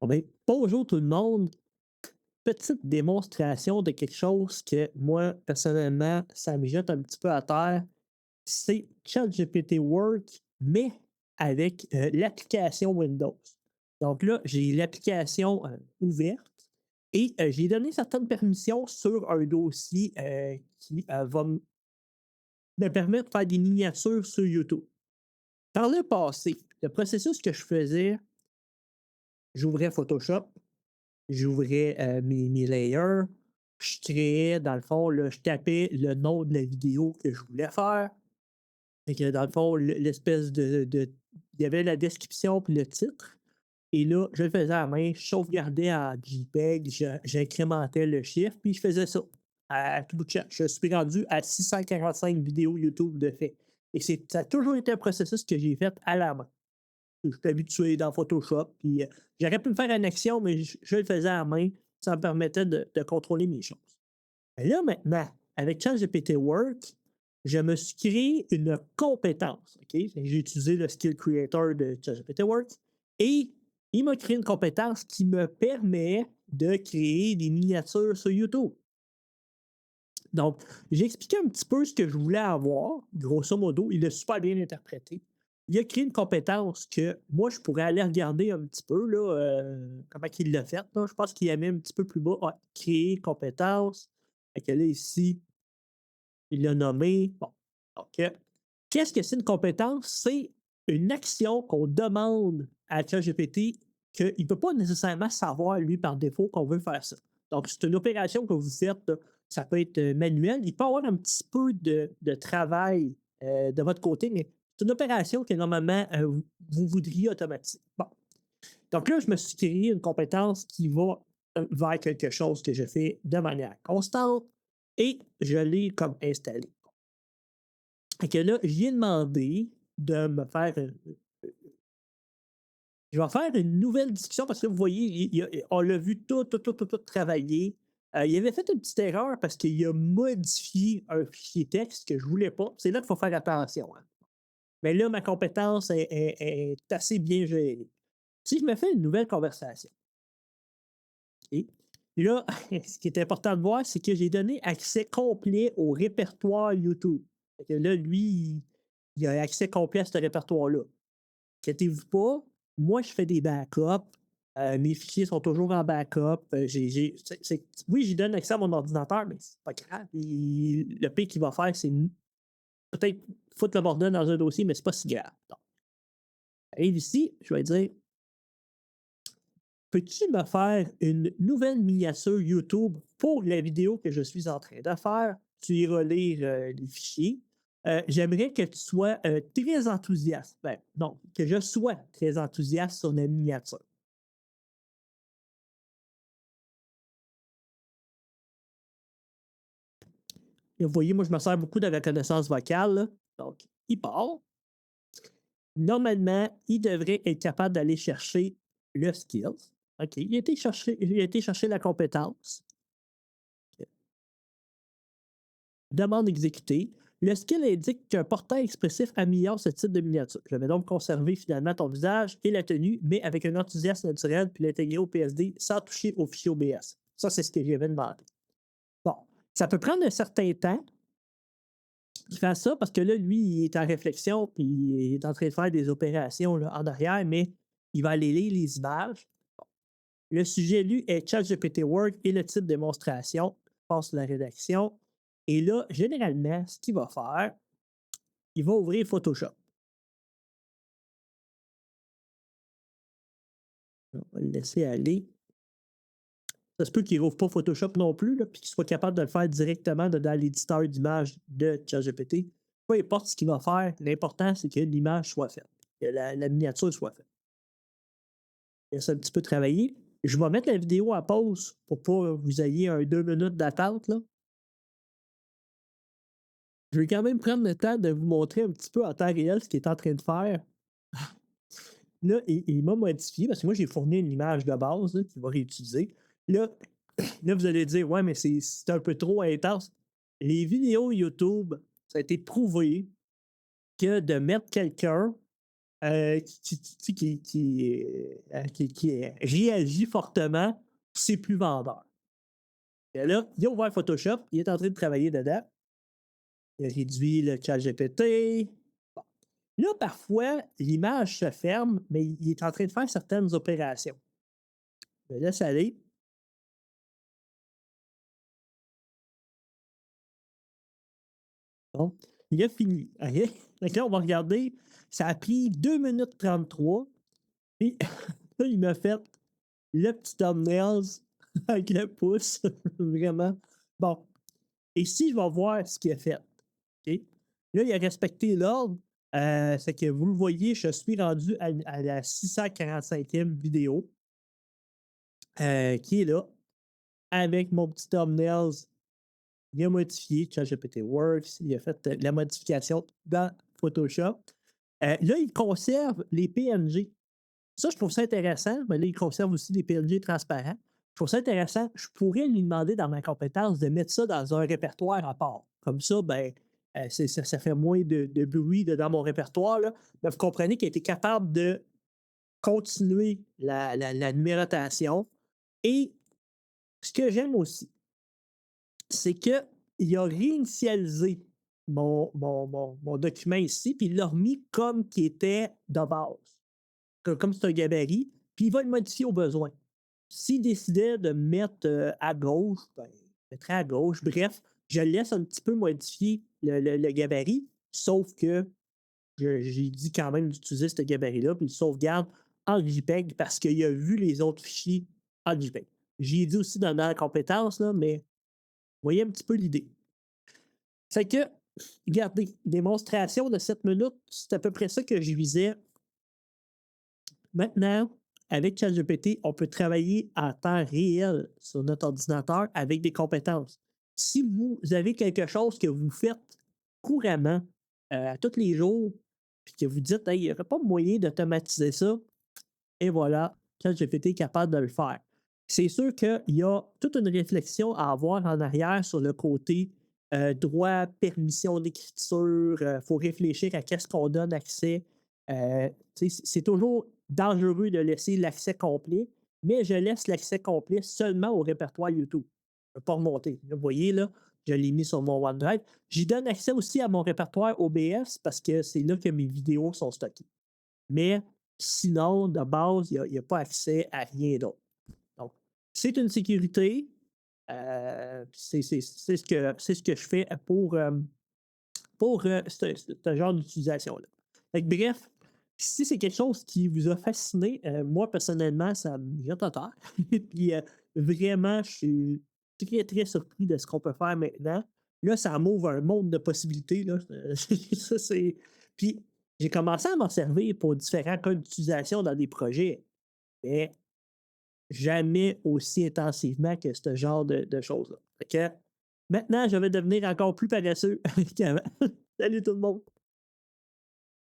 Bon ben, bonjour tout le monde. Petite démonstration de quelque chose que moi, personnellement, ça me jette un petit peu à terre. C'est ChatGPT Work, mais avec l'application Windows. Donc là, j'ai l'application ouverte et j'ai donné certaines permissions sur un dossier qui va me permettre de faire des miniatures sur YouTube. Par le passé, le processus que je faisais, j'ouvrais Photoshop, j'ouvrais, mes layers, je créais dans le fond, là, je tapais le nom de la vidéo que je voulais faire. Fait que dans le fond, l'espèce de il y avait la description puis le titre et là, je le faisais à la main, je sauvegardais en JPEG, j'incrémentais le chiffre, puis je faisais ça à tout bout de champ. Je suis rendu à 645 vidéos YouTube de fait et ça a toujours été un processus que j'ai fait à la main. Je suis habitué dans Photoshop, puis j'aurais pu me faire une action, mais je le faisais à la main. Ça me permettait de contrôler mes choses. Mais là, maintenant, avec ChatGPT Work, je me suis créé une compétence. OK? J'ai utilisé le skill creator de ChatGPT Work et il m'a créé une compétence qui me permet de créer des miniatures sur YouTube. Donc, j'ai expliqué un petit peu ce que je voulais avoir, grosso modo. Il l'a super bien interprété. Il a créé une compétence que moi, je pourrais aller regarder un petit peu, là, comment il l'a fait. Là. Je pense qu'il a mis un petit peu plus bas. Ouais, créer compétence. Fait que là, ici, il l'a nommé. Bon, OK. Qu'est-ce que c'est une compétence? C'est une action qu'on demande à ChatGPT qu'il ne peut pas nécessairement savoir, lui, par défaut, qu'on veut faire ça. Donc, c'est une opération que vous faites, là. Ça peut être manuel. Il peut y avoir un petit peu de travail de votre côté, mais c'est une opération que normalement, vous voudriez automatiser. Bon. Donc là, je me suis créé une compétence qui va vers quelque chose que je fais de manière constante et je l'ai comme installé. Et que là, j'ai demandé de me faire. Je vais faire une nouvelle discussion parce que vous voyez, on l'a vu tout travailler. Il avait fait une petite erreur parce qu'il a modifié un fichier texte que je voulais pas. C'est là qu'il faut faire attention. Hein. Mais là, ma compétence est assez bien gérée. Si je me fais une nouvelle conversation, et là, ce qui est important de voir, c'est que j'ai donné accès complet au répertoire YouTube. Fait que là, lui, il a accès complet à ce répertoire-là. Inquiétez-vous pas, moi, je fais des backups. Mes fichiers sont toujours en backup. Oui, j'y donne accès à mon ordinateur, mais c'est pas grave. Le pire qu'il va faire, c'est peut-être foutre le bordel dans un dossier, mais c'est pas si grave. Donc, arrive ici, je vais dire peux-tu me faire une nouvelle miniature YouTube pour la vidéo que je suis en train de faire? Tu iras lire les fichiers. J'aimerais que tu sois très enthousiaste. Ben, non, que je sois très enthousiaste sur la miniature. Et vous voyez, moi, je me sers beaucoup de reconnaissance vocale. Là. Donc, il part. Normalement, il devrait être capable d'aller chercher le skills. OK, il a été chercher la compétence. Demande exécutée. Le skill indique qu'un portail expressif améliore ce type de miniature. Je vais donc conserver finalement ton visage et la tenue, mais avec un enthousiasme naturel, puis l'intégrer au PSD sans toucher au fichier OBS. Ça, c'est ce que j'avais demandé. Bon, ça peut prendre un certain temps qu'il fasse ça parce que là, lui, il est en réflexion, puis il est en train de faire des opérations là, en arrière, mais il va aller lire les images. Le sujet, lui, est ChatGPT Word et le type de démonstration. Passe la rédaction. Et là, généralement, ce qu'il va faire, il va ouvrir Photoshop. On va le laisser aller. Ça se peut qu'il rouvre pas Photoshop non plus, là, puis qu'il soit capable de le faire directement dans l'éditeur d'image de ChatGPT. Peu importe ce qu'il va faire, l'important, c'est que l'image soit faite, que la miniature soit faite. Laisse un petit peu travailler. Je vais mettre la vidéo à pause pour pas que vous ayez un 2 minutes d'attente. Là. Je vais quand même prendre le temps de vous montrer un petit peu en temps réel ce qu'il est en train de faire. Là, il m'a modifié parce que moi, j'ai fourni une image de base qu'il va réutiliser. Là, là, vous allez dire, ouais, mais c'est un peu trop intense. Les vidéos YouTube, ça a été prouvé que de mettre quelqu'un qui réagit fortement, c'est plus vendeur. Et là, il a ouvert Photoshop, il est en train de travailler dedans. Il a réduit le chat GPT. Bon. Là, parfois, l'image se ferme, mais il est en train de faire certaines opérations. Je laisse aller. Bon, il a fini. OK? Donc là, on va regarder. Ça a pris 2 minutes 33. Puis là, il m'a fait le petit thumbnails avec le pouce. Vraiment. Bon. Et si je vais voir ce qu'il a fait, OK? Là, il a respecté l'ordre. C'est que vous le voyez, je suis rendu à la 645e vidéo qui est là, avec mon petit thumbnails. Il a modifié ChatGPT Works, il a fait la modification dans Photoshop. Là, il conserve les PNG. Ça, je trouve ça intéressant, mais là, il conserve aussi les PNG transparents. Je trouve ça intéressant. Je pourrais lui demander dans ma compétence de mettre ça dans un répertoire à part. Comme ça, ben, ça fait moins de bruit dans mon répertoire. Là. Mais vous comprenez qu'il a été capable de continuer la numérotation. Et ce que j'aime aussi, c'est qu'il a réinitialisé mon document ici, puis il l'a remis comme qui était de base, comme c'est un gabarit, puis il va le modifier au besoin. S'il décidait de me mettre à gauche, ben, il mettrait à gauche. Bref, je laisse un petit peu modifier le gabarit, sauf que j'ai dit quand même d'utiliser ce gabarit-là, puis il sauvegarde en JPEG parce qu'il a vu les autres fichiers en JPEG. J'y ai dit aussi dans la compétence, là, mais vous voyez un petit peu l'idée. C'est que, regardez, démonstration de 7 minutes, c'est à peu près ça que je visais. Maintenant, avec ChatGPT, on peut travailler à temps réel sur notre ordinateur avec des compétences. Si vous avez quelque chose que vous faites couramment, tous les jours, puis que vous dites, hey, il n'y aurait pas moyen d'automatiser ça, et voilà, ChatGPT est capable de le faire. C'est sûr qu'il y a toute une réflexion à avoir en arrière sur le côté droit, permission d'écriture. Il faut réfléchir à qu'est-ce qu'on donne accès. C'est toujours dangereux de laisser l'accès complet, mais je laisse l'accès complet seulement au répertoire YouTube. Je ne peux pas remonter. Là, vous voyez, là, je l'ai mis sur mon OneDrive. J'y donne accès aussi à mon répertoire OBS parce que c'est là que mes vidéos sont stockées. Mais sinon, de base, il n'y a pas accès à rien d'autre. Donc, c'est une sécurité. C'est ce que je fais pour ce genre d'utilisation-là. Bref, si c'est quelque chose qui vous a fasciné, moi, personnellement, ça me jette à terre. Puis vraiment, je suis très, très surpris de ce qu'on peut faire maintenant. Là, ça m'ouvre un monde de possibilités. Là. Ça, c'est... Puis, j'ai commencé à m'en servir pour différents cas d'utilisation dans des projets, mais jamais aussi intensivement que ce genre de choses-là. Fait que maintenant, je vais devenir encore plus paresseux qu'avant. Salut tout le monde!